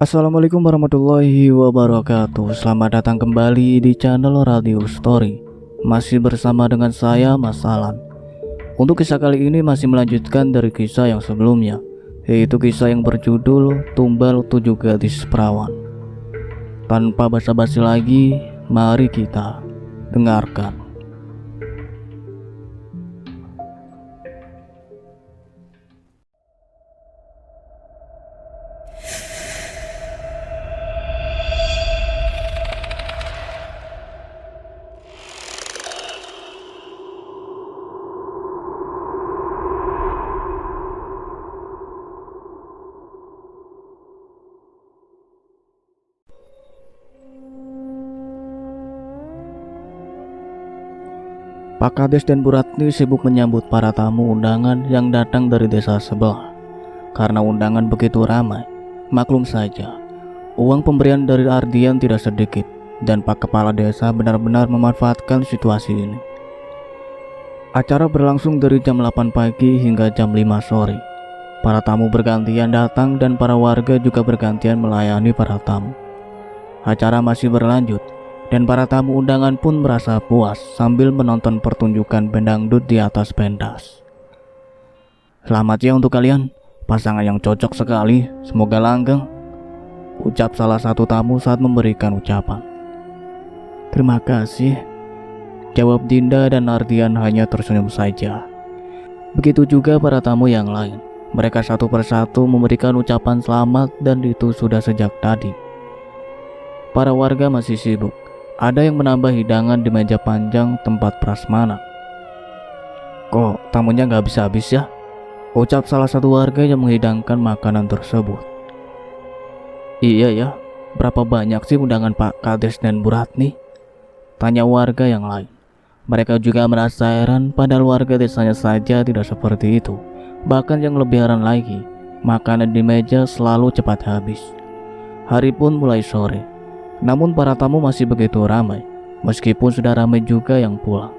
Assalamualaikum warahmatullahi wabarakatuh. Selamat datang kembali di channel Radio Story. Masih bersama dengan saya, Mas Alan. Untuk kisah kali ini masih melanjutkan dari kisah yang sebelumnya, yaitu kisah yang berjudul Tumbal 7 Gadis Perawan. Tanpa basa-basi lagi, mari kita dengarkan. Pak Kades dan Bu Ratni sibuk menyambut para tamu undangan yang datang dari desa sebelah. Karena undangan begitu ramai, maklum saja, uang pemberian dari Ardian tidak sedikit, dan Pak Kepala Desa benar-benar memanfaatkan situasi ini. Acara berlangsung dari jam 8 pagi hingga jam 5 sore. Para tamu bergantian datang dan para warga juga bergantian melayani para tamu. Acara masih berlanjut, dan para tamu undangan pun merasa puas sambil menonton pertunjukan bendangdut di atas pentas. "Selamat ya untuk kalian, pasangan yang cocok sekali, semoga langgeng," ucap salah satu tamu saat memberikan ucapan. "Terima kasih," jawab Dinda dan Ardian hanya tersenyum saja. Begitu juga para tamu yang lain, mereka satu persatu memberikan ucapan selamat dan itu sudah sejak tadi. Para warga masih sibuk. Ada yang menambah hidangan di meja panjang tempat prasmanan. "Kok tamunya gak habis-habis ya?" ucap salah satu warga yang menghidangkan makanan tersebut. "Iya ya, berapa banyak sih undangan Pak Kades dan Bu Ratni?" tanya warga yang lain. Mereka juga merasa heran, padahal warga desanya saja tidak seperti itu. Bahkan yang lebih heran lagi, makanan di meja selalu cepat habis. Hari pun mulai sore. Namun para tamu masih begitu ramai, meskipun sudah ramai juga yang pulang.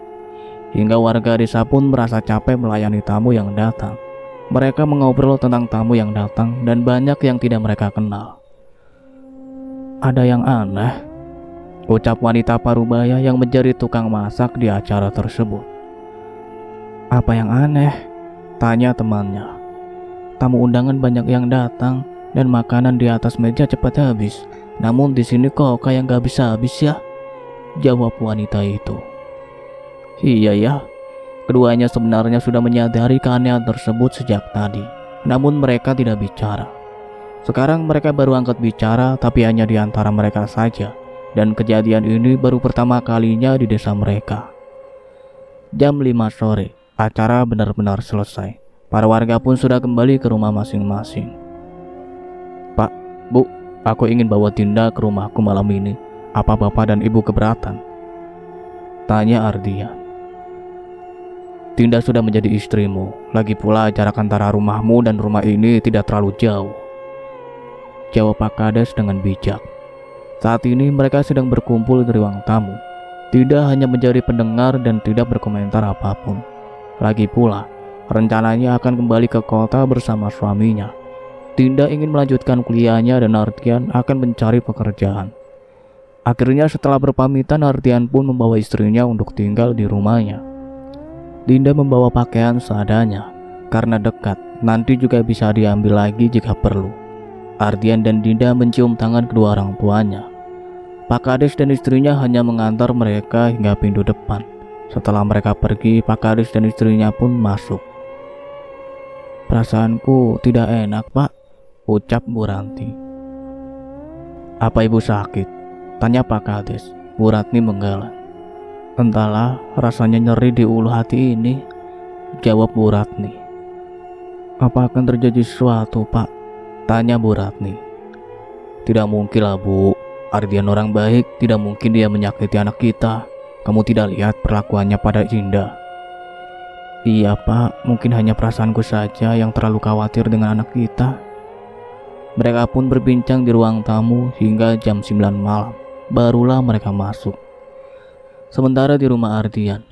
Hingga warga desa pun merasa capek melayani tamu yang datang. Mereka mengobrol tentang tamu yang datang dan banyak yang tidak mereka kenal. "Ada yang aneh," ucap wanita parubaya yang menjadi tukang masak di acara tersebut. "Apa yang aneh?" tanya temannya. "Tamu undangan banyak yang datang dan makanan di atas meja cepat habis. Namun di sini kok kayak gak habis-habis ya," jawab wanita itu. "Iya ya, keduanya sebenarnya sudah menyadari keanehan tersebut sejak tadi. Namun mereka tidak bicara. Sekarang mereka baru angkat bicara, tapi hanya di antara mereka saja. Dan kejadian ini baru pertama kalinya di desa mereka." Jam 5 sore, acara benar-benar selesai. Para warga pun sudah kembali ke rumah masing-masing. "Pak, Bu, aku ingin bawa Dinda ke rumahku malam ini. Apa Bapak dan Ibu keberatan?" tanya Ardian. "Dinda sudah menjadi istrimu. Lagi pula jarak antara rumahmu dan rumah ini tidak terlalu jauh," jawab Pak Kades dengan bijak. Saat ini mereka sedang berkumpul di ruang tamu. Dinda hanya menjadi pendengar dan tidak berkomentar apapun. Lagi pula, rencananya akan kembali ke kota bersama suaminya. Dinda ingin melanjutkan kuliahnya dan Ardian akan mencari pekerjaan. Akhirnya setelah berpamitan, Ardian pun membawa istrinya untuk tinggal di rumahnya. Dinda membawa pakaian seadanya, karena dekat, nanti juga bisa diambil lagi jika perlu. Ardian dan Dinda mencium tangan kedua orang tuanya. Pak Kades dan istrinya hanya mengantar mereka hingga pintu depan. Setelah mereka pergi, Pak Kades dan istrinya pun masuk. "Perasaanku tidak enak, Pak," ucap Bu Ranti. "Apa Ibu sakit?" tanya Pak Kades. Bu Ratni menggeleng. "Entahlah, rasanya nyeri di ulu hati ini," jawab Bu Ratni. "Apa akan terjadi sesuatu, Pak?" tanya Bu Ratni. "Tidak mungkin lah, Bu. Ardian orang baik, tidak mungkin dia menyakiti anak kita. Kamu tidak lihat perlakuannya pada Dinda." "Iya Pak, mungkin hanya perasaanku saja yang terlalu khawatir dengan anak kita." Mereka pun berbincang di ruang tamu hingga jam 9 malam. Barulah mereka masuk. Sementara di rumah Ardian,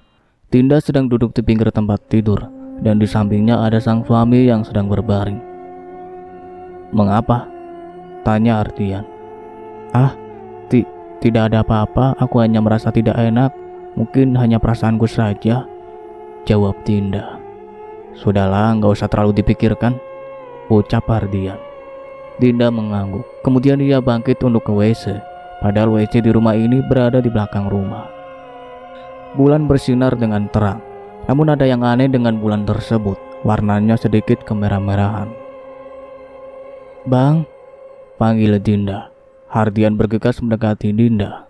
Dinda sedang duduk di pinggir tempat tidur dan di sampingnya ada sang suami yang sedang berbaring. "Mengapa?" Tanya Ardian. Ah, tidak ada apa-apa, aku hanya merasa tidak enak. Mungkin hanya perasaanku saja, jawab Dinda. Sudahlah, gak usah terlalu dipikirkan, ucap Ardian. Dinda mengangguk, kemudian dia bangkit untuk ke WC. Padahal WC di rumah ini berada di belakang rumah. Bulan bersinar dengan terang, namun ada yang aneh dengan bulan tersebut. Warnanya sedikit kemerah-merahan. Bang, panggil Dinda. Ardian bergegas mendekati Dinda.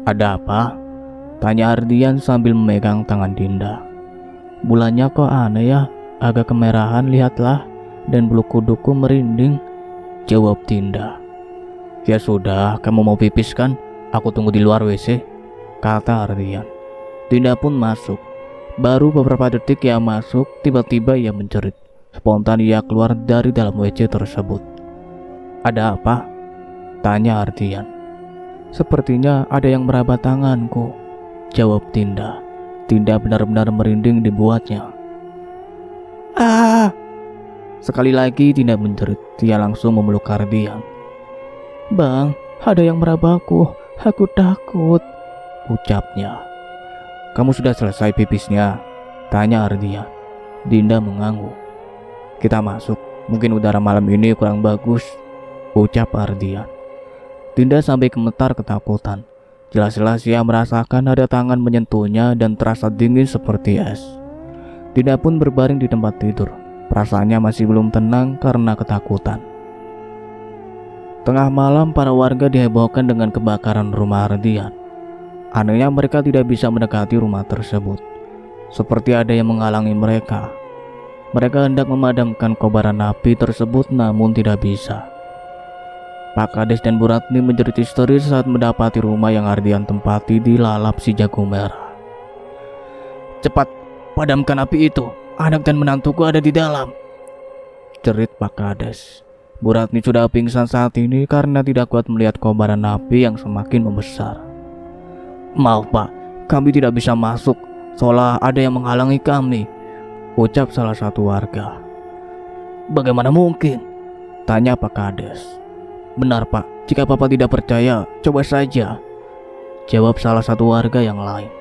Ada apa? Tanya Ardian sambil memegang tangan Dinda. Bulannya kok aneh ya, agak kemerahan, lihatlah, dan bulu kuduku merinding, jawab Dinda. Ya sudah, kamu mau pipis kan? Aku tunggu di luar WC, kata Ardian. Dinda pun masuk. Baru beberapa detik ia masuk, tiba-tiba ia menjerit. Spontan ia keluar dari dalam WC tersebut. Ada apa? Tanya Ardian. Sepertinya ada yang meraba tanganku, jawab Dinda. Dinda benar-benar merinding dibuatnya. Ah! Sekali lagi Dinda menjerit. Dia langsung memeluk Ardian. Bang, ada yang merabaku. Aku takut, ucapnya. Kamu sudah selesai pipisnya? Tanya Ardian. Dinda mengangguk. Kita masuk, mungkin udara malam ini kurang bagus, ucap Ardian. Dinda sampai gemetar ketakutan. Jelas-jelas ia merasakan ada tangan menyentuhnya dan terasa dingin seperti es. Dinda pun berbaring di tempat tidur. Perasaannya masih belum tenang karena ketakutan. Tengah malam para warga dihebohkan dengan kebakaran rumah Ardian. Anehnya mereka tidak bisa mendekati rumah tersebut. Seperti ada yang menghalangi mereka. Mereka hendak memadamkan kobaran api tersebut namun tidak bisa. Pak Kades dan Bu Ratni menjerit histeris saat mendapati rumah yang Ardian tempati dilalap si jago merah. Cepat, padamkan api itu. Anak dan menantuku ada di dalam, jerit Pak Kades. Bu Ratni sudah pingsan saat ini karena tidak kuat melihat kobaran api yang semakin membesar. Maaf Pak, kami tidak bisa masuk, seolah ada yang menghalangi kami, ucap salah satu warga. Bagaimana mungkin? Tanya Pak Kades. Benar Pak, jika Bapak tidak percaya, coba saja, jawab salah satu warga yang lain.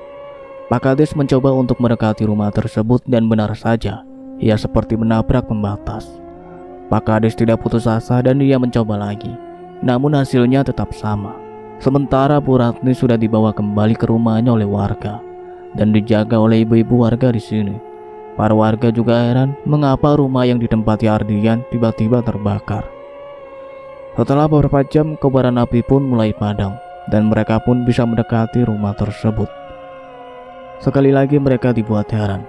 Pak Kades mencoba untuk mendekati rumah tersebut dan benar saja, ia seperti menabrak pembatas. Pak Kades tidak putus asa dan ia mencoba lagi, namun hasilnya tetap sama. Sementara Bu Ratni sudah dibawa kembali ke rumahnya oleh warga dan dijaga oleh ibu-ibu warga di sini. Para warga juga heran mengapa rumah yang ditempati Ardian tiba-tiba terbakar. Setelah beberapa jam, kobaran api pun mulai padam dan mereka pun bisa mendekati rumah tersebut. Sekali lagi mereka dibuat heran.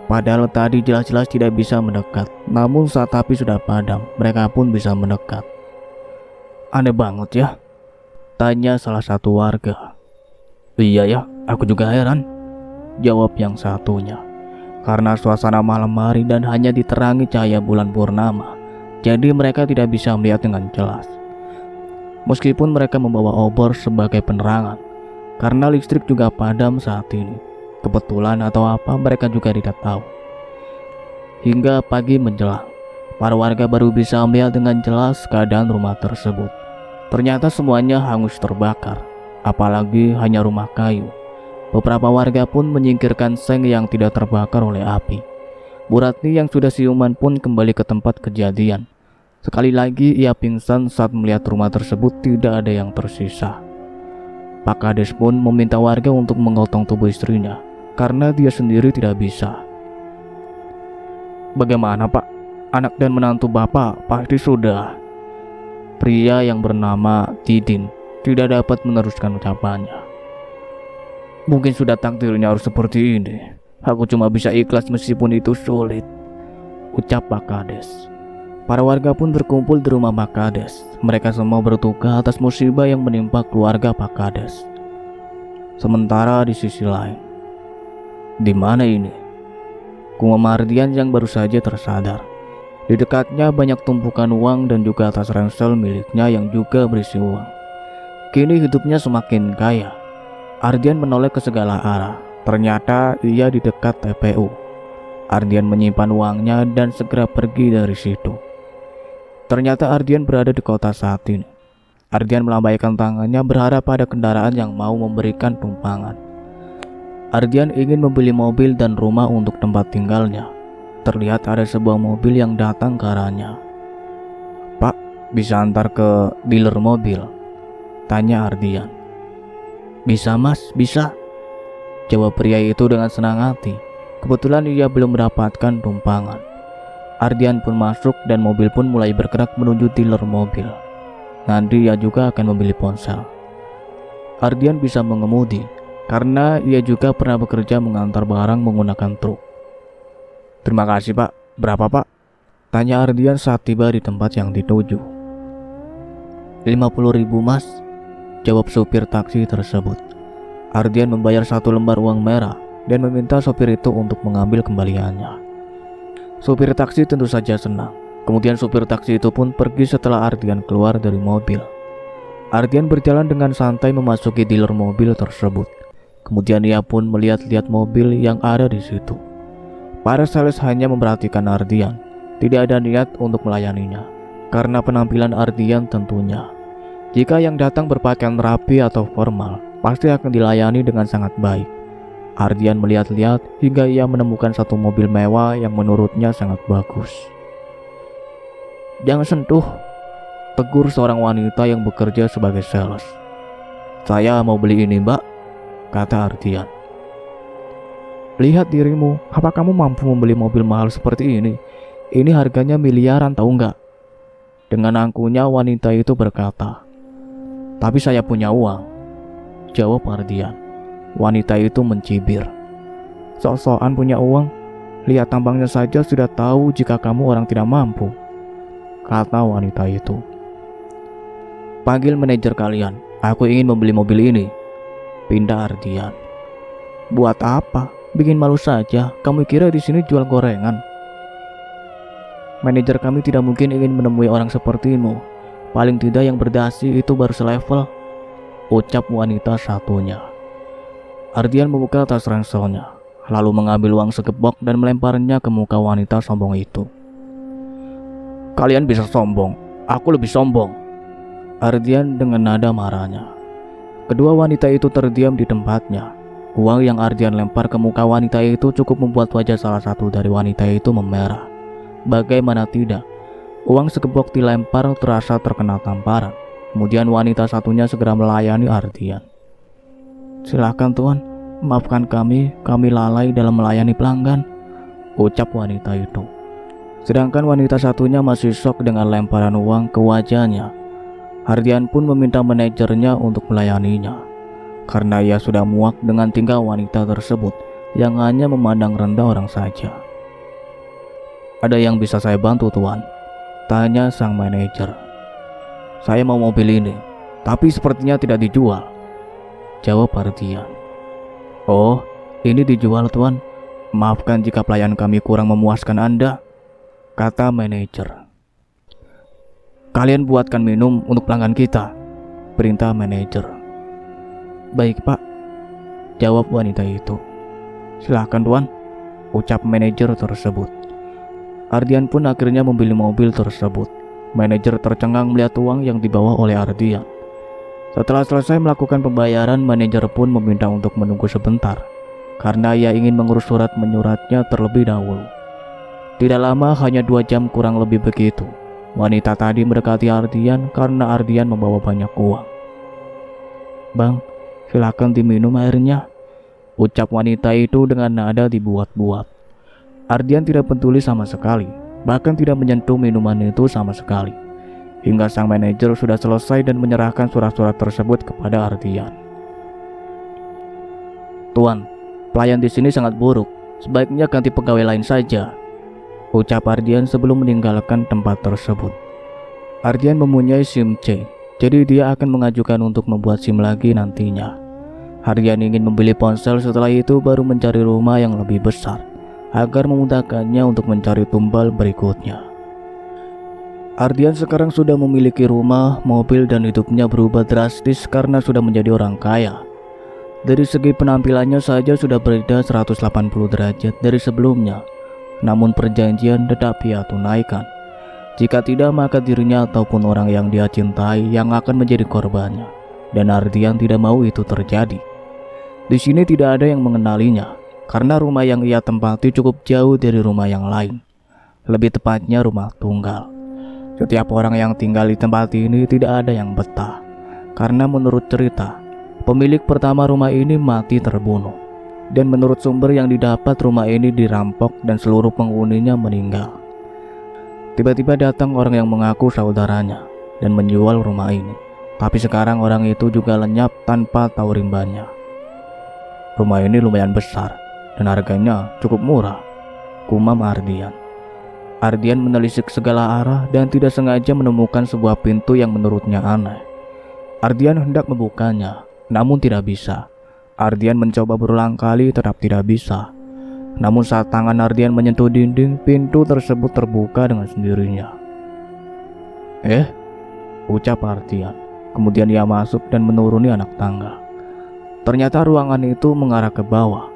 Padahal tadi jelas-jelas tidak bisa mendekat, namun saat api sudah padam, mereka pun bisa mendekat. Aneh banget ya, tanya salah satu warga. Iya ya, aku juga heran, jawab yang satunya. Karena suasana malam hari dan hanya diterangi cahaya bulan purnama, jadi mereka tidak bisa melihat dengan jelas. Meskipun mereka membawa obor sebagai penerangan, karena listrik juga padam saat ini. Kebetulan atau apa mereka juga tidak tahu. Hingga pagi menjelang, para warga baru bisa melihat dengan jelas keadaan rumah tersebut. Ternyata semuanya hangus terbakar, apalagi hanya rumah kayu. Beberapa warga pun menyingkirkan seng yang tidak terbakar oleh api. Bu Ratni yang sudah siuman pun kembali ke tempat kejadian. Sekali lagi ia pingsan saat melihat rumah tersebut tidak ada yang tersisa. Pak Kades pun meminta warga untuk menggotong tubuh istrinya karena dia sendiri tidak bisa. Bagaimana Pak? Anak dan menantu Bapak pasti sudah. Pria yang bernama Didin tidak dapat meneruskan ucapannya. Mungkin sudah takdirnya harus seperti ini. Aku cuma bisa ikhlas meskipun itu sulit, ucap Pak Kades. Para warga pun berkumpul di rumah Pak Kades. Mereka semua berduka atas musibah yang menimpa keluarga Pak Kades. Sementara di sisi lain, di mana ini? Kumam Ardian yang baru saja tersadar. Di dekatnya banyak tumpukan uang dan juga tas ransel miliknya yang juga berisi uang. Kini hidupnya semakin kaya. Ardian menoleh ke segala arah. Ternyata ia di dekat TPU. Ardian menyimpan uangnya dan segera pergi dari situ. Ternyata Ardian berada di kota saat ini. Ardian melambaikan tangannya berharap ada kendaraan yang mau memberikan tumpangan. Ardian ingin membeli mobil dan rumah untuk tempat tinggalnya. Terlihat ada sebuah mobil yang datang ke arahnya. "Pak, bisa antar ke dealer mobil?" tanya Ardian. "Bisa mas, bisa," jawab pria itu dengan senang hati. Kebetulan ia belum mendapatkan tumpangan. Ardian pun masuk dan mobil pun mulai bergerak menuju dealer mobil. Nanti ia juga akan membeli ponsel. Ardian bisa mengemudi karena ia juga pernah bekerja mengantar barang menggunakan truk. "Terima kasih pak, berapa pak?" tanya Ardian saat tiba di tempat yang dituju. 50.000 mas, jawab supir taksi tersebut. Ardian membayar 1 lembar uang merah dan meminta sopir itu untuk mengambil kembaliannya. Supir taksi tentu saja senang. Kemudian supir taksi itu pun pergi setelah Ardian keluar dari mobil. Ardian berjalan dengan santai memasuki dealer mobil tersebut. Kemudian ia pun melihat-lihat mobil yang ada di situ. Para sales hanya memperhatikan Ardian, tidak ada niat untuk melayaninya. Karena penampilan Ardian tentunya. Jika yang datang berpakaian rapi atau formal, pasti akan dilayani dengan sangat baik. Ardian melihat-lihat hingga ia menemukan satu mobil mewah yang menurutnya sangat bagus. "Jangan sentuh," tegur seorang wanita yang bekerja sebagai sales. "Saya mau beli ini mbak," kata Ardian. "Lihat dirimu, apa kamu mampu membeli mobil mahal seperti ini? Ini harganya miliaran tahu nggak?" Dengan angkuhnya wanita itu berkata. "Tapi saya punya uang," jawab Ardian. Wanita itu mencibir. "Sok-sokan punya uang, lihat tampangnya saja sudah tahu jika kamu orang tidak mampu," kata wanita itu. "Panggil manajer kalian, aku ingin membeli mobil ini," pindah Ardian. "Buat apa? Bikin malu saja. Kamu kira di sini jual gorengan? Manajer kami tidak mungkin ingin menemui orang sepertimu. Paling tidak yang berdasi itu baru selevel," ucap wanita satunya. Ardian membuka tas ranselnya, lalu mengambil uang segepok dan melemparnya ke muka wanita sombong itu. "Kalian bisa sombong, aku lebih sombong," Ardian dengan nada marahnya. Kedua wanita itu terdiam di tempatnya. Uang yang Ardian lempar ke muka wanita itu cukup membuat wajah salah satu dari wanita itu memerah. Bagaimana tidak, uang segepok dilempar terasa terkena tamparan. Kemudian wanita satunya segera melayani Ardian. "Silakan tuan, maafkan kami lalai dalam melayani pelanggan," ucap wanita itu. Sedangkan wanita satunya masih syok dengan lemparan uang ke wajahnya. Ardian pun meminta manajernya untuk melayaninya, karena ia sudah muak dengan tingkah wanita tersebut yang hanya memandang rendah orang saja. "Ada yang bisa saya bantu tuan?" tanya sang manajer. "Saya mau mobil ini, tapi sepertinya tidak dijual," jawab Ardian. "Oh, ini dijual tuan. Maafkan jika pelayan kami kurang memuaskan Anda," kata manajer. "Kalian buatkan minum untuk pelanggan kita," perintah manajer. "Baik pak," jawab wanita itu. "Silahkan tuan," ucap manajer tersebut. Ardian pun akhirnya membeli mobil tersebut. Manajer tercengang melihat uang yang dibawa oleh Ardian. Setelah selesai melakukan pembayaran, manajer pun meminta untuk menunggu sebentar karena ia ingin mengurus surat menyuratnya terlebih dahulu. Tidak lama, hanya 2 jam kurang lebih begitu, wanita tadi mendekati Ardian karena Ardian membawa banyak uang. "Bang, silakan diminum airnya," ucap wanita itu dengan nada dibuat-buat. Ardian tidak peduli sama sekali, bahkan tidak menyentuh minuman itu sama sekali. Hingga sang manajer sudah selesai dan menyerahkan surat-surat tersebut kepada Ardian. "Tuan, pelayan di sini sangat buruk. Sebaiknya ganti pegawai lain saja," ucap Ardian sebelum meninggalkan tempat tersebut. Ardian mempunyai SIM C, jadi dia akan mengajukan untuk membuat SIM lagi nantinya. Ardian ingin membeli ponsel, setelah itu baru mencari rumah yang lebih besar agar memudahkannya untuk mencari tumbal berikutnya. Ardian sekarang sudah memiliki rumah, mobil, dan hidupnya berubah drastis karena sudah menjadi orang kaya. Dari segi penampilannya saja sudah berbeda 180 derajat dari sebelumnya. Namun perjanjian tetap ia tunaikan. Jika tidak, maka dirinya ataupun orang yang dia cintai yang akan menjadi korbannya. Dan Ardian tidak mau itu terjadi. Di sini tidak ada yang mengenalinya, karena rumah yang ia tempati cukup jauh dari rumah yang lain. Lebih tepatnya rumah tunggal. Setiap orang yang tinggal di tempat ini tidak ada yang betah, karena menurut cerita, pemilik pertama rumah ini mati terbunuh. Dan menurut sumber yang didapat, rumah ini dirampok dan seluruh penghuninya meninggal. Tiba-tiba datang orang yang mengaku saudaranya dan menjual rumah ini. Tapi sekarang orang itu juga lenyap tanpa tahu rimbanya. Rumah ini lumayan besar dan harganya cukup murah, gumam Ardian. Ardian menelisik segala arah dan tidak sengaja menemukan sebuah pintu yang menurutnya aneh. Ardian hendak membukanya, namun tidak bisa. Ardian mencoba berulang kali, tetap tidak bisa. Namun saat tangan Ardian menyentuh dinding, pintu tersebut terbuka dengan sendirinya. Ucap Ardian. Kemudian ia masuk dan menuruni anak tangga. Ternyata ruangan itu mengarah ke bawah.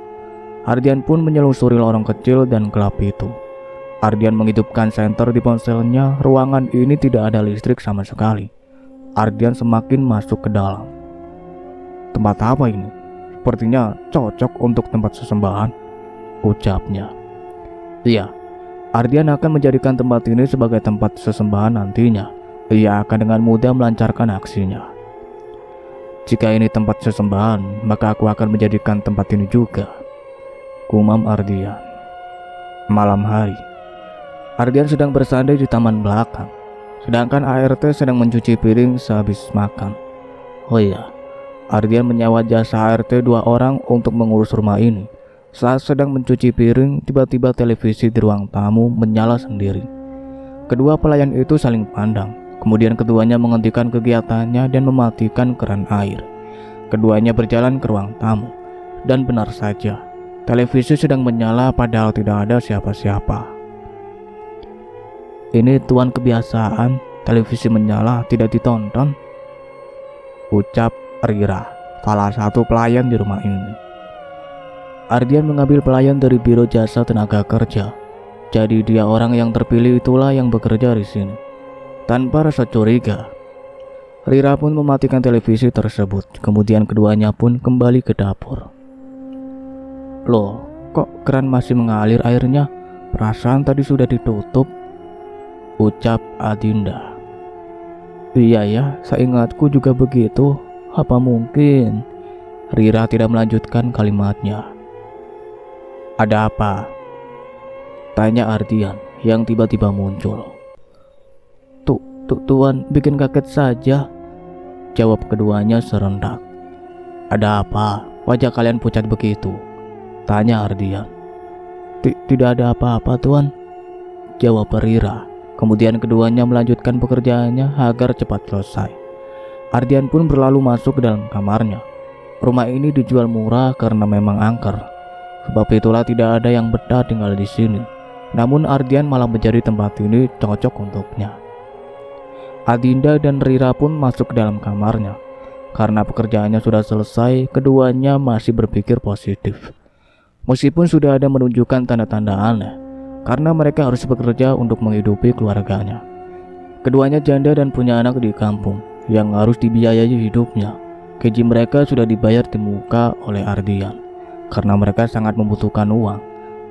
Ardian pun menyelusuri lorong kecil dan gelap itu. Ardian menghidupkan senter di ponselnya. Ruangan ini tidak ada listrik sama sekali. Ardian semakin masuk ke dalam. Tempat apa ini? Sepertinya cocok untuk tempat sesembahan, ucapnya. Iya, Ardian akan menjadikan tempat ini sebagai tempat sesembahan nantinya. Ia akan dengan mudah melancarkan aksinya. Jika ini tempat sesembahan, maka aku akan menjadikan tempat ini juga, gumam Ardian. Malam hari, Ardian sedang bersandar di taman belakang, sedangkan ART sedang mencuci piring sehabis makan. Oh iya, Ardian menyewa jasa ART 2 orang untuk mengurus rumah ini. Saat sedang mencuci piring, tiba-tiba televisi di ruang tamu menyala sendiri. Kedua pelayan itu saling pandang. Kemudian keduanya menghentikan kegiatannya dan mematikan keran air. Keduanya berjalan ke ruang tamu. Dan benar saja, televisi sedang menyala padahal tidak ada siapa-siapa. Ini tuan kebiasaan, televisi menyala tidak ditonton, ucap Rira, salah satu pelayan di rumah ini. Ardian mengambil pelayan dari biro jasa tenaga kerja. Jadi dia orang yang terpilih itulah yang bekerja di sini. Tanpa rasa curiga, Rira pun mematikan televisi tersebut. Kemudian keduanya pun kembali ke dapur. Loh, kok keran masih mengalir airnya? Perasaan tadi sudah ditutup, ucap Adinda. Iya ya, seingatku juga begitu. Apa mungkin? Rira tidak melanjutkan kalimatnya. Ada apa? Tanya Ardian yang tiba-tiba muncul. Tuan bikin kaget saja, jawab keduanya serentak. Ada apa? Wajah kalian pucat begitu, tanya Ardian. Tidak ada apa-apa tuan, jawab Rira. Kemudian keduanya melanjutkan pekerjaannya agar cepat selesai. Ardian pun berlalu masuk ke dalam kamarnya. Rumah ini dijual murah karena memang angker. Sebab itulah tidak ada yang betah tinggal di sini. Namun Ardian malah menjadi tempat ini cocok untuknya. Adinda dan Rira pun masuk ke dalam kamarnya. Karena pekerjaannya sudah selesai, keduanya masih berpikir positif. Meskipun sudah ada menunjukkan tanda-tanda aneh, karena mereka harus bekerja untuk menghidupi keluarganya. Keduanya janda dan punya anak di kampung yang harus dibiayai hidupnya. Gaji mereka sudah dibayar di muka oleh Ardian karena mereka sangat membutuhkan uang.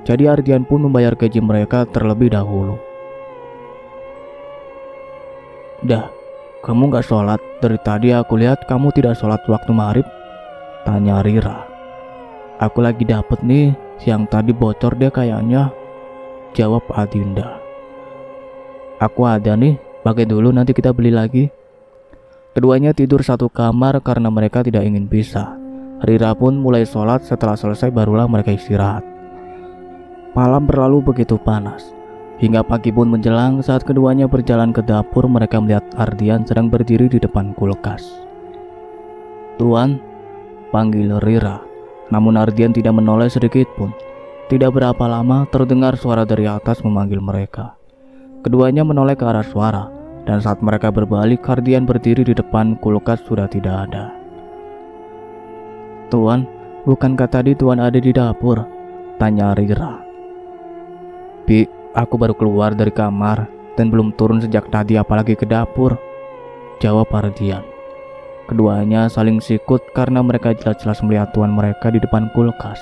Jadi Ardian pun membayar gaji mereka terlebih dahulu. Dah, kamu gak sholat? Dari tadi aku lihat kamu tidak sholat waktu maghrib, tanya Rira. Aku lagi dapet nih, siang tadi bocor deh kayaknya, jawab Adinda. Aku ada nih, pakai dulu nanti kita beli lagi. Keduanya tidur satu kamar karena mereka tidak ingin pisah. Rira pun mulai sholat, setelah selesai barulah mereka istirahat. Malam berlalu begitu panas. Hingga pagi pun menjelang. Saat keduanya berjalan ke dapur, mereka melihat Ardian sedang berdiri di depan kulkas. Tuan, panggil Rira. Namun Ardian tidak menoleh sedikit pun. Tidak berapa lama terdengar suara dari atas memanggil mereka. Keduanya menoleh ke arah suara. Dan saat mereka berbalik, Ardian berdiri di depan kulkas sudah tidak ada. Tuan, bukankah tadi Tuan ada di dapur? Tanya Rira. Bi, aku baru keluar dari kamar, dan belum turun sejak tadi apalagi ke dapur, jawab Ardian. Keduanya saling sikut karena mereka jelas-jelas melihat tuan mereka di depan kulkas.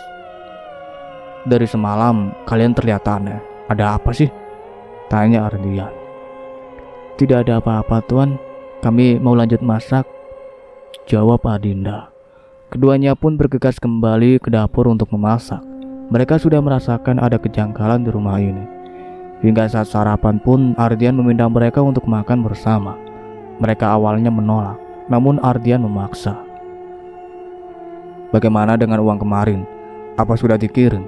Dari semalam kalian terlihat aneh. Ada apa sih? Tanya Ardian. Tidak ada apa-apa tuan, kami mau lanjut masak, jawab Adinda. Keduanya pun bergegas kembali ke dapur untuk memasak. Mereka sudah merasakan ada kejanggalan di rumah ini. Hingga saat sarapan pun Ardian meminta mereka untuk makan bersama. Mereka awalnya menolak, namun Ardian memaksa. Bagaimana dengan uang kemarin? Apa sudah dikirim?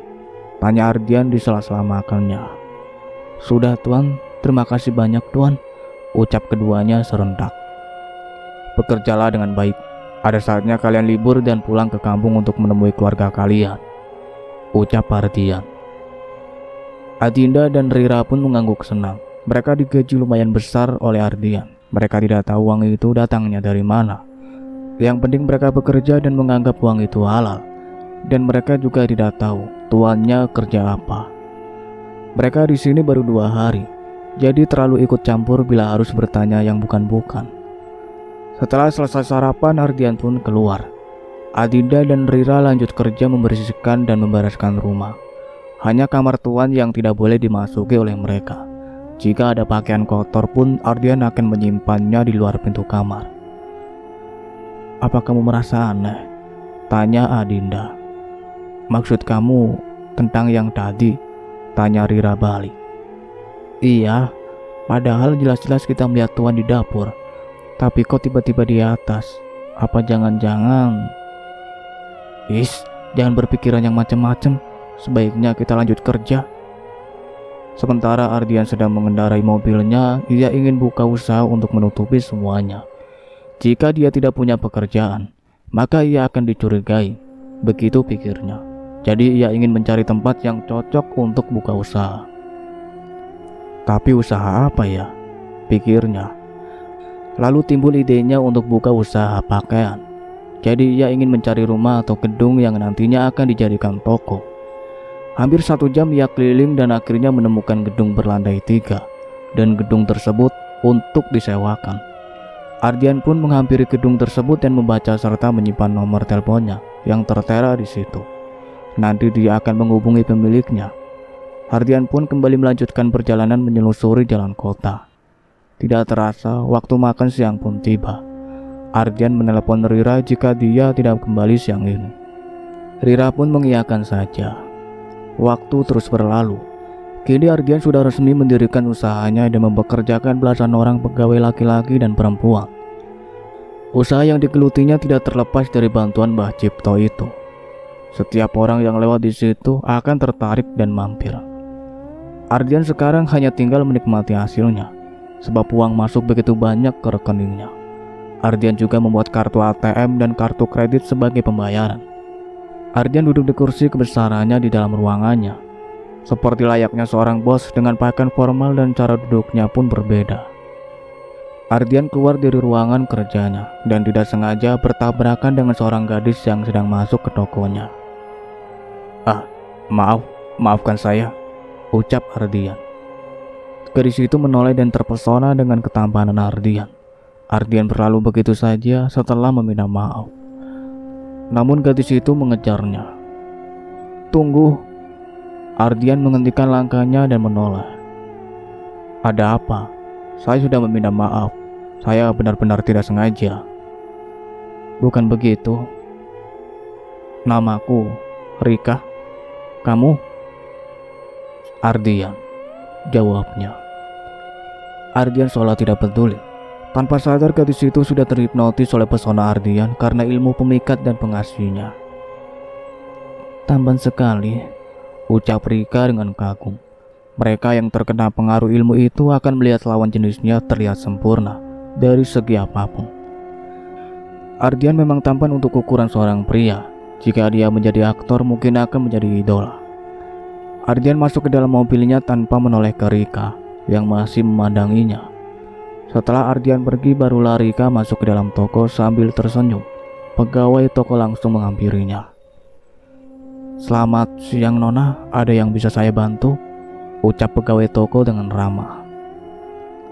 Tanya Ardian di sela-sela makannya. Sudah tuan, terima kasih banyak tuan, ucap keduanya serentak. Bekerjalah dengan baik. Ada saatnya kalian libur dan pulang ke kampung untuk menemui keluarga kalian, ucap Ardian. Adinda dan Rira pun mengangguk senang. Mereka digaji lumayan besar oleh Ardian. Mereka tidak tahu uang itu datangnya dari mana. Yang penting mereka bekerja dan menganggap uang itu halal. Dan mereka juga tidak tahu tuannya kerja apa. Mereka di sini baru 2 hari, jadi terlalu ikut campur bila harus bertanya yang bukan-bukan. Setelah selesai sarapan, Ardian pun keluar. Adinda dan Rira lanjut kerja membersihkan dan membereskan rumah. Hanya kamar tuan yang tidak boleh dimasuki oleh mereka. Jika ada pakaian kotor pun, Ardian akan menyimpannya di luar pintu kamar. Apa kamu merasa aneh? Tanya Adinda. Maksud kamu tentang yang tadi? Tanya Rira balik. Iya, padahal jelas-jelas kita melihat tuan di dapur. Tapi kok tiba-tiba di atas? Apa jangan-jangan... jangan berpikiran yang macam-macam. Sebaiknya kita lanjut kerja. Sementara Ardian sedang mengendarai mobilnya, ia ingin buka usaha untuk menutupi semuanya. Jika dia tidak punya pekerjaan, maka ia akan dicurigai. Begitu pikirnya. Jadi ia ingin mencari tempat yang cocok untuk buka usaha. Tapi usaha apa ya? Pikirnya. Lalu timbul idenya untuk buka usaha pakaian. Jadi ia ingin mencari rumah atau gedung yang nantinya akan dijadikan toko. Hampir 1 jam ia keliling dan akhirnya menemukan gedung berlantai 3. Dan gedung tersebut untuk disewakan. Ardian pun menghampiri gedung tersebut dan membaca serta menyimpan nomor teleponnya yang tertera di situ. Nanti dia akan menghubungi pemiliknya. Ardian pun kembali melanjutkan perjalanan menyelusuri jalan kota. Tidak terasa waktu makan siang pun tiba. Ardian menelepon Rira jika dia tidak kembali siang ini. Rira pun mengiyakan saja. Waktu terus berlalu. Kini Ardian sudah resmi mendirikan usahanya dan mempekerjakan belasan orang pegawai laki-laki dan perempuan. Usaha yang digelutinya tidak terlepas dari bantuan Mbah Cipto itu. Setiap orang yang lewat di situ akan tertarik dan mampir. Ardian sekarang hanya tinggal menikmati hasilnya, sebab uang masuk begitu banyak ke rekeningnya. Ardian juga membuat kartu ATM dan kartu kredit sebagai pembayaran. Ardian duduk di kursi kebesarannya di dalam ruangannya. Seperti layaknya seorang bos dengan pakaian formal dan cara duduknya pun berbeda. Ardian keluar dari ruangan kerjanya dan tidak sengaja bertabrakan dengan seorang gadis yang sedang masuk ke tokonya. Maafkan saya, ucap Ardian. Gadis itu menoleh dan terpesona dengan ketampanan Ardian. Ardian berlalu begitu saja setelah meminta maaf. Namun gadis itu mengejarnya. Tunggu. Ardian menghentikan langkahnya dan menoleh. Ada apa? Saya sudah meminta maaf. Saya benar-benar tidak sengaja. Bukan begitu. Namaku Rika. Kamu? Ardian, jawabnya. Ardian seolah tidak peduli. Tanpa sadar gadis itu sudah terhipnotis oleh pesona Ardian karena ilmu pemikat dan pengasihnya. Tampan sekali, ucap Rika dengan kagum. Mereka yang terkena pengaruh ilmu itu akan melihat lawan jenisnya terlihat sempurna dari segi apapun. Ardian memang tampan untuk ukuran seorang pria. Jika dia menjadi aktor mungkin akan menjadi idola. Ardian masuk ke dalam mobilnya tanpa menoleh ke Rika yang masih memandanginya. Setelah Ardian pergi barulah Rika masuk ke dalam toko sambil tersenyum. Pegawai toko langsung menghampirinya. Selamat siang Nona, ada yang bisa saya bantu? Ucap pegawai toko dengan ramah.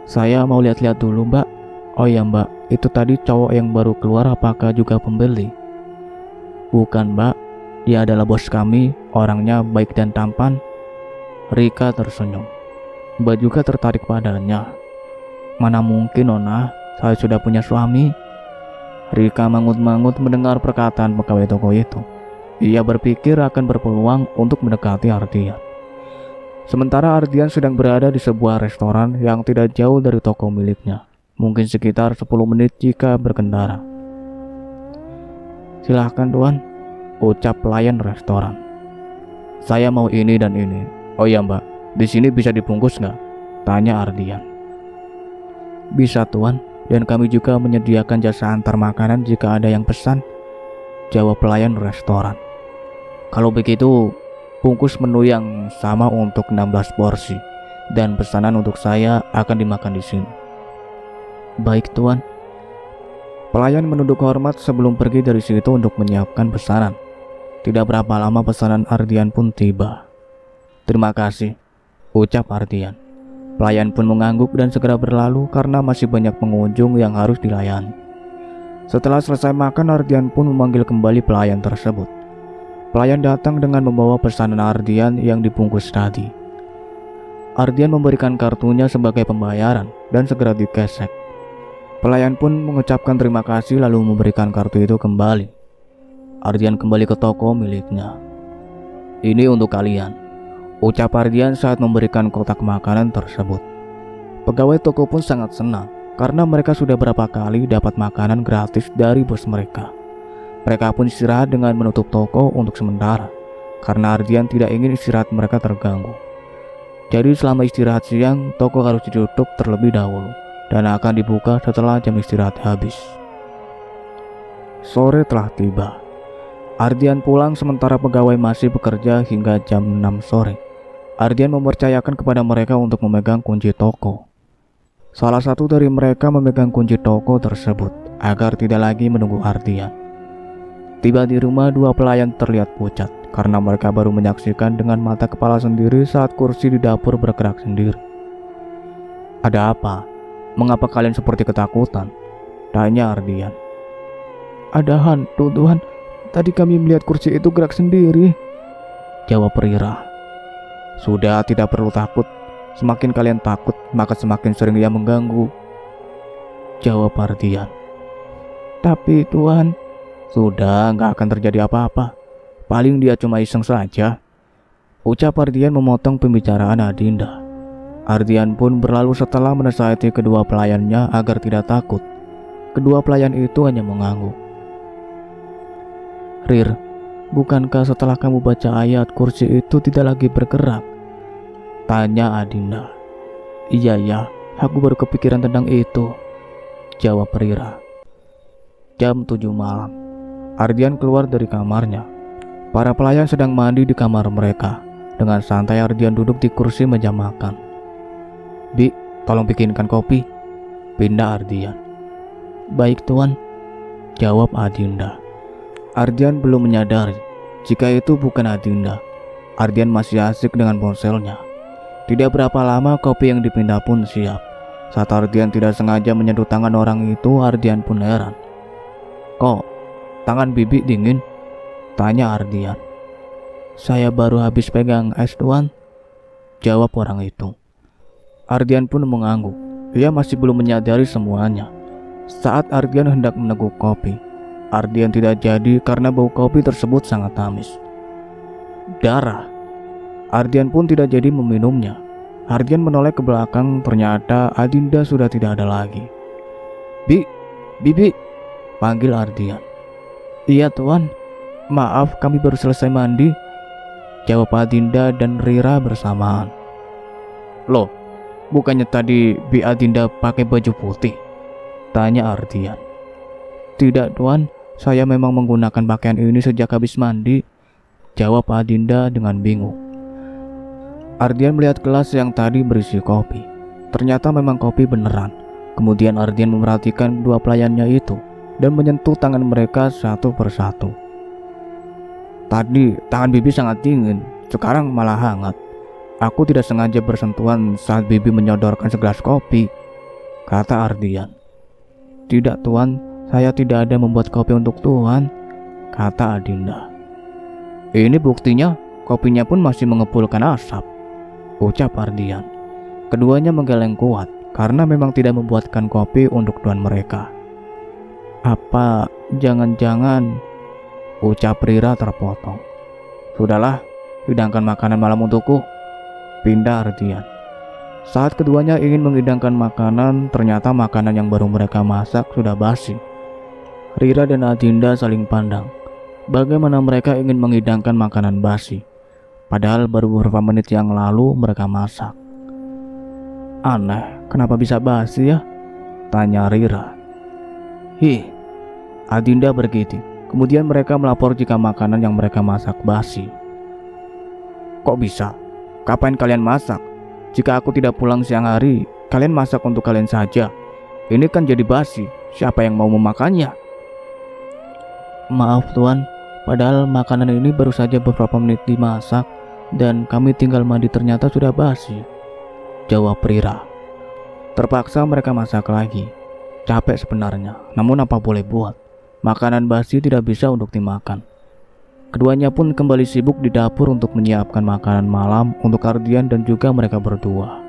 Saya mau lihat-lihat dulu, Mbak. Oh ya, Mbak, itu tadi cowok yang baru keluar apakah juga pembeli? Bukan, Mbak. Dia adalah bos kami, orangnya baik dan tampan. Rika tersenyum. Mbak juga tertarik padanya. Mana mungkin, Nona, saya sudah punya suami. Rika mangut-mangut mendengar perkataan pegawai toko itu. Ia berpikir akan berpeluang untuk mendekati Ardian. Sementara Ardian sedang berada di sebuah restoran yang tidak jauh dari toko miliknya, mungkin sekitar 10 menit jika berkendara. Silahkan Tuan, ucap pelayan restoran. Saya mau ini dan ini. Oh iya Mbak, di sini bisa dibungkus nggak? Tanya Ardian. Bisa Tuan, dan kami juga menyediakan jasa antar makanan jika ada yang pesan, jawab pelayan restoran. Kalau begitu, bungkus menu yang sama untuk 16 porsi, dan pesanan untuk saya akan dimakan di sini. Baik Tuan. Pelayan menunduk hormat sebelum pergi dari situ untuk menyiapkan pesanan. Tidak berapa lama pesanan Ardian pun tiba. Terima kasih, ucap Ardian. Pelayan pun mengangguk dan segera berlalu karena masih banyak pengunjung yang harus dilayani. Setelah selesai makan, Ardian pun memanggil kembali pelayan tersebut. Pelayan datang dengan membawa pesanan Ardian yang dibungkus tadi. Ardian memberikan kartunya sebagai pembayaran dan segera digesek. Pelayan pun mengucapkan terima kasih lalu memberikan kartu itu kembali. Ardian kembali ke toko miliknya. Ini untuk kalian, ucap Ardian saat memberikan kotak makanan tersebut. Pegawai toko pun sangat senang karena mereka sudah berapa kali dapat makanan gratis dari bos mereka. Mereka pun istirahat dengan menutup toko untuk sementara, karena Ardian tidak ingin istirahat mereka terganggu. Jadi selama istirahat siang, toko harus ditutup terlebih dahulu, dan akan dibuka setelah jam istirahat habis. Sore telah tiba. Ardian pulang sementara pegawai masih bekerja hingga jam 6 sore. Ardian mempercayakan kepada mereka untuk memegang kunci toko. Salah satu dari mereka memegang kunci toko tersebut, agar tidak lagi menunggu Ardian. Tiba di rumah, dua pelayan terlihat pucat karena mereka baru menyaksikan dengan mata kepala sendiri saat kursi di dapur bergerak sendiri. Ada apa? Mengapa kalian seperti ketakutan? Tanya Ardian. Ada hantu Tuhan, tadi kami melihat kursi itu gerak sendiri, jawab Rira. Sudah, tidak perlu takut. Semakin kalian takut, maka semakin sering ia mengganggu, jawab Ardian. Tapi Tuhan, sudah, nggak akan terjadi apa-apa. Paling dia cuma iseng saja, ucap Ardian memotong pembicaraan Adinda. Ardian pun berlalu setelah menasihati kedua pelayannya agar tidak takut. Kedua pelayan itu hanya mengangguk. Rir, bukankah setelah kamu baca ayat kursi itu tidak lagi bergerak? Tanya Adinda. Iya ya, aku baru kepikiran tentang itu, jawab Rira. Jam 7 malam. Ardian keluar dari kamarnya. Para pelayan sedang mandi di kamar mereka. Dengan santai Ardian duduk di kursi meja makan. Bi, tolong bikinkan kopi, pindah Ardian. Baik Tuan, jawab Adinda. Ardian belum menyadari jika itu bukan Adinda. Ardian masih asik dengan ponselnya. Tidak berapa lama kopi yang dipindah pun siap. Saat Ardian tidak sengaja menyentuh tangan orang itu, Ardian pun heran. Kok tangan bibi dingin? Tanya Ardian. Saya baru habis pegang es Tuan, jawab orang itu. Ardian pun mengangguk. Ia masih belum menyadari semuanya. Saat Ardian hendak meneguk kopi, Ardian tidak jadi karena bau kopi tersebut sangat amis. Darah. Ardian pun tidak jadi meminumnya. Ardian menoleh ke belakang, ternyata Adinda sudah tidak ada lagi. Bibi, panggil Ardian. Iya Tuan, maaf kami baru selesai mandi, jawab Adinda dan Rira bersamaan. Loh, bukannya tadi Bi Adinda pakai baju putih? Tanya Ardian. Tidak Tuan, saya memang menggunakan pakaian ini sejak habis mandi, jawab Adinda dengan bingung. Ardian melihat gelas yang tadi berisi kopi. Ternyata memang kopi beneran. Kemudian Ardian memerhatikan dua pelayannya itu dan menyentuh tangan mereka satu persatu. Tadi tangan bibi sangat dingin, sekarang malah hangat. Aku tidak sengaja bersentuhan saat bibi menyodorkan segelas kopi, kata Ardian. Tidak Tuan, saya tidak ada membuat kopi untuk Tuan, kata Adinda. Ini buktinya, kopinya pun masih mengepulkan asap, ucap Ardian. Keduanya menggeleng kuat karena memang tidak membuatkan kopi untuk Tuan mereka. Apa jangan-jangan, ucap Rira terpotong. Sudahlah, hidangkan makanan malam untukku, pindah Ardian. Saat keduanya ingin menghidangkan makanan, ternyata makanan yang baru mereka masak sudah basi. Rira dan Adinda saling pandang. Bagaimana mereka ingin menghidangkan makanan basi, padahal baru beberapa menit yang lalu mereka masak. Aneh, kenapa bisa basi ya? Tanya Rira. Adinda bergidik. Kemudian mereka melapor jika makanan yang mereka masak basi. Kok bisa? Kapan kalian masak? Jika aku tidak pulang siang hari, kalian masak untuk kalian saja. Ini kan jadi basi. Siapa yang mau memakannya? Maaf Tuan, padahal makanan ini baru saja beberapa menit dimasak dan kami tinggal mandi ternyata sudah basi, jawab Rira. Terpaksa mereka masak lagi. Capek sebenarnya, namun apa boleh buat. Makanan basi tidak bisa untuk dimakan. Keduanya pun kembali sibuk di dapur untuk menyiapkan makanan malam untuk Ardian dan juga mereka berdua.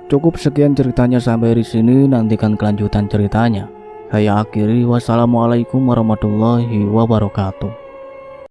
Cukup sekian ceritanya sampai di sini, nantikan kelanjutan ceritanya. Saya akhiri, wassalamualaikum warahmatullahi wabarakatuh.